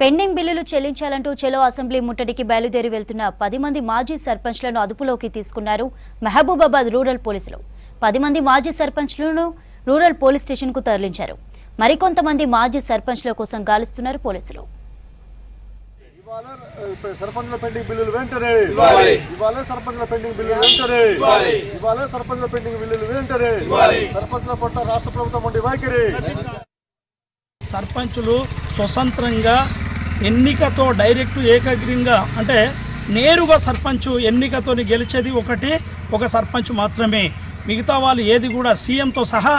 Pending బిల్లులు చెల్లించాలంటూ చెలో assembly ముట్టడికి బయలుదేరి వెళ్తున్న 10 మంది మాజీ సర్పంచ్లను అదుపులోకి తీసుకున్నారు మహబూబాబాద్ రూరల్ పోలీసులు. 10 మంది మాజీ సర్పంచ్లను రూరల్ పోలీస్ స్టేషన్కు తరలించారు. మరికొంతమంది మాజీ సర్పంచ్ల కోసం గాలిస్తున్నారు పోలీసులు. సర్పంచ్ల పెండింగ్ బిల్లులు వెంటనే సర్పంచ్ల పట్ల రాష్ట్ర ప్రభుత్వం ఉండి వైఖరి. సర్పంచులు స్వతంత్రంగా ఎన్నికతో డైరెక్ట్ ఏకగ్రీవంగా అంటే నేరుగా సర్పంచ్ ఎన్నికతో గెలిచేది ఒక సర్పంచ్ మాత్రమే. మిగతా వాళ్ళు ఏది కూడా సీఎంతో సహా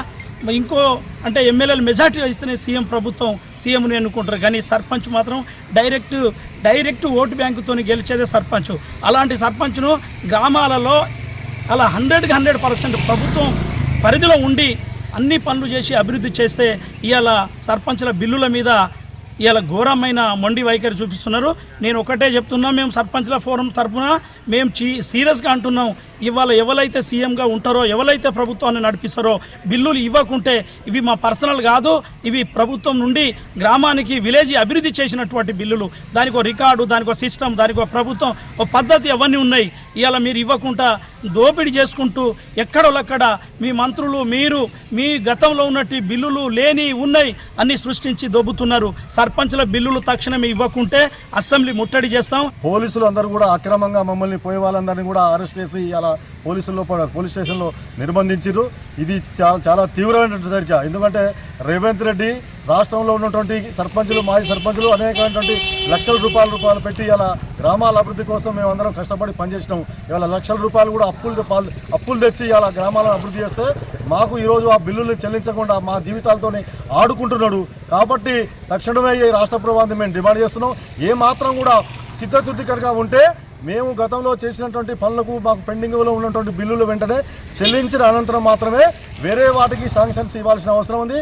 ఇంకో అంటే ఎమ్మెల్యేలు మెజార్టీ ఇస్తేనే సీఎంని ఎన్నుకుంటారు. కానీ సర్పంచ్ మాత్రం డైరెక్ట్ ఓటు బ్యాంకుతో గెలిచేదే సర్పంచ్. అలాంటి సర్పంచ్ను గ్రామాలలో అలా 100% ప్రభుత్వం పరిధిలో ఉండి అన్ని పనులు చేసి అభివృద్ధి చేస్తే ఇవాళ సర్పంచ్ల బిల్లుల మీద ఇవాళ ఘోరమైన మొండి వైఖరి చూపిస్తున్నారు. నేను ఒకటే చెప్తున్నా, మేము సర్పంచ్ల ఫోరం తరఫున మేము సీరియస్గా అంటున్నాం. ఇవాళ ఎవరైతే సీఎంగా ఉంటారో, ఎవరైతే ప్రభుత్వాన్ని నడిపిస్తారో బిల్లులు ఇవ్వకుంటే ఇవి మా పర్సనల్ కాదు, ఇవి ప్రభుత్వం నుండి గ్రామానికి విలేజ్ అభివృద్ధి చేసినటువంటి బిల్లులు. దానికి ఒక రికార్డు, దానికి ఒక సిస్టమ్, దానికి ఒక ప్రభుత్వం ఒక పద్ధతి అవన్నీ ఉన్నాయి. ఇవాళ మీరు ఇవ్వకుండా దోపిడీ చేసుకుంటూ ఎక్కడోళ్ళక్కడ మీ మంత్రులు మీరు మీ గతంలో ఉన్నట్టు బిల్లులు లేని ఉన్నాయి అన్ని సృష్టించి దొబ్బుతున్నారు. సర్పంచ్ల బిల్లులు తక్షణమే ఇవ్వకుంటే అసెంబ్లీ ముట్టడి చేస్తాం. పోలీసులు అందరూ కూడా అక్రమంగా మమ్మల్ని పోయే వాళ్ళందరినీ కూడా అరెస్ట్ చేసి ఇలా పోలీస్ స్టేషన్లో నిర్బంధించారు. ఇది చాలా తీవ్రమైనటువంటి చర్చ. ఎందుకంటే రేవంత్ రెడ్డి రాష్ట్రంలో ఉన్నటువంటి సర్పంచులు, మాజీ సర్పంచులు అనేకమైనటువంటి లక్షల రూపాయలు పెట్టి ఇలా గ్రామాల అభివృద్ధి కోసం మేము అందరం కష్టపడి పనిచేసినాం. ఇవాళ లక్షల రూపాయలు కూడా అప్పులు తెచ్చి ఇలా గ్రామాలను అభివృద్ధి చేస్తే మాకు ఈరోజు ఆ బిల్లులు చెల్లించకుండా మా జీవితాలతో ఆడుకుంటున్నాడు. కాబట్టి తక్షణమే ఈ రాష్ట్ర ప్రభుత్వాన్ని మేము డిమాండ్ చేస్తున్నాం. ఏ మాత్రం కూడా చిత్తశుద్ధికరంగా ఉంటే మేము గతంలో చేసినటువంటి పనులకు మాకు పెండింగ్లో ఉన్నటువంటి బిల్లులు వెంటనే చెల్లించిన అనంతరం మాత్రమే వేరే వాటికి శాంక్షన్స్ ఇవ్వాల్సిన అవసరం ఉంది.